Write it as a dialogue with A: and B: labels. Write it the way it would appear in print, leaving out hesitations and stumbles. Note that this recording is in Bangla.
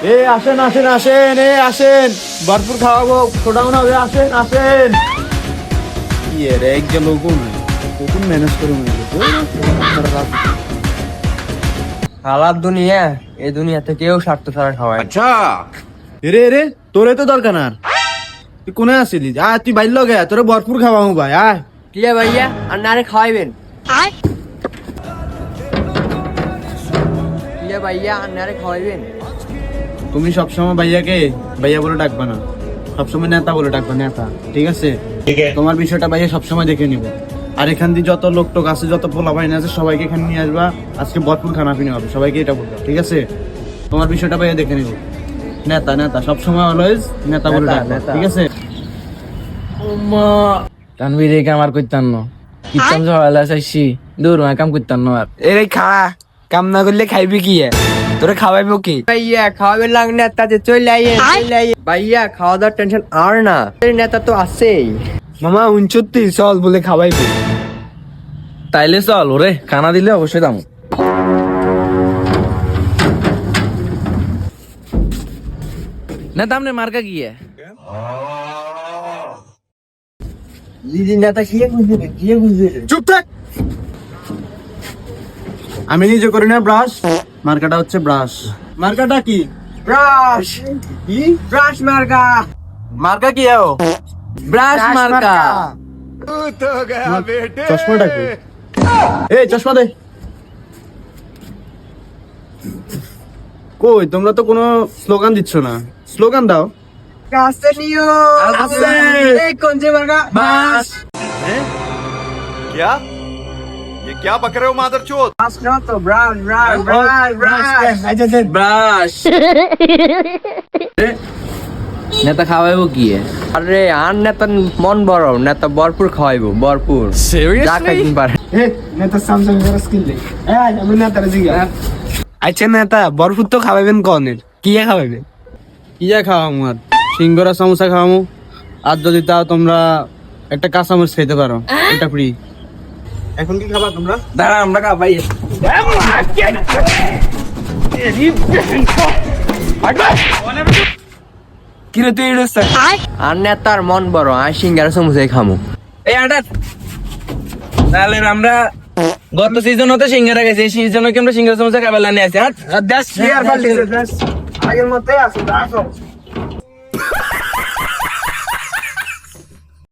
A: আসেন আসেন আসেন, আসেন, ভরপুর খাওয়াবো, শোডাউন হবে, আসেন আসেন। এক লোক কখন ম্যানেজ করে
B: খালার দুনিয়া, এই দুনিয়াতে কেউ স্বার্থ ছাড়া খাওয়ায়।
A: আচ্ছা রে তোরে তো দরকার আর তুই কোনে আসিলি? তুই বাইর লগে তোরে ভরপুর খাওয়াবো ভাই। আয়
B: কিয়া ভাইয়া, আর নারে খাওয়াইবেন? কিয়া ভাইয়া, আর নারে খাওয়াইবেন?
A: তুমি সবসময় ভাইয়াকে ভাইয়া বলে ডাকবা না, সবসময় নেতা বলে ডাকবা, নেতা, ঠিক আছে? তোমার বিষয়টা ভাইয়া সবসময় দেখে নিবে। আর এখান দিয়ে যত লোক টোক আছে, যত পোলা বাইন আছে, সবাইকে এখানে নিয়ে আসবা। আজকে ভরপুর খানা পিনা হবে, সবাইকে এটা বলবা, ঠিক আছে? তোমার বিষয়টা ভাইয়া দেখে নিব। নেতা নেতা সবসময় অলওয়েজ নেতা বলে ডাকবা, ঠিক আছে?
C: তানভীর এই কাম আর করতাম না, কিতাম সকালে চাইছি দূর কাম করতাম না আর।
D: এরে খা, কাম না করলে খাইবি কি? তোরে খাওয়াইবো কি?
B: ভাইয়া খাওয়াবে লাগ নেতাতে চলে আইয়ে, চলে আইয়ে। ভাইয়া খাওয়া দাওয়ার টেনশন আর না, নেতা তো আছেই।
D: মামা 69 চল বলে খাওয়াইবো।
C: তাইলে চল, ওরে খানা দিলে অবশ্যই দাম। না দাম নে মার্কা কি
B: দিদি নেতা কি বুঝবে?
A: চুপ থাক। আমি নিজে করি না ব্রাশ, মার্কাটা হচ্ছে ব্রাশ। মার্কাটা কি?
B: ব্রাশ,
A: কি
B: ব্রাশ মার্কা,
A: মার্কা কি?
B: ব্রাশ মার্কা।
A: চশমাটা কি? এই চশমা দে। কই তোমরা তো কোনো স্লোগান দিচ্ছ না, স্লোগান দাও।
B: কাছে নিও
A: আছে।
B: এই কোন যে মার্কা?
A: বাস।
E: क्या ये क्या बक रहे हो मादरचोद?
B: ব্রাশ না তো, brush brush brush brush.
C: Brush. নেতা খাওয়াইবো কি?
B: আরে আর নেতা মন বড়, নেতা ভরপুর খাওয়াইবো, ভরপুর। যা খাইতে পারে।
A: নেতা স্যামসাং এর স্কিল দে। আমি নেতারে জিগা।
D: আচ্ছা নেতা, বরফুট তো খাওয়াইবেন কনের? কি খাওয়াইবেন?
A: কি যা খাওয়ামু আর? সিঙ্গরা সমোসা খাওয়ামু। আর যদি তাও তোমরা একটা কাঁচামরিচ খাইতে পারো, এটা ফ্রি। এখন কি খাবা তোমরা?
C: দাঁড়া আমরা খাবাই।
D: কিরে তুই এড়েছ?
B: আর নেতার মন বড়, আর সিঙ্গারা সমুচাই খামু।
C: এই আটার তাহলে আমরা গত সিজন হতে সিঙ্গারা গেছি, এই সিজনে কি আমরা সিঙ্গারা সমস্যা খাবার লাইনে আছি।
A: আগের মতোই আছে।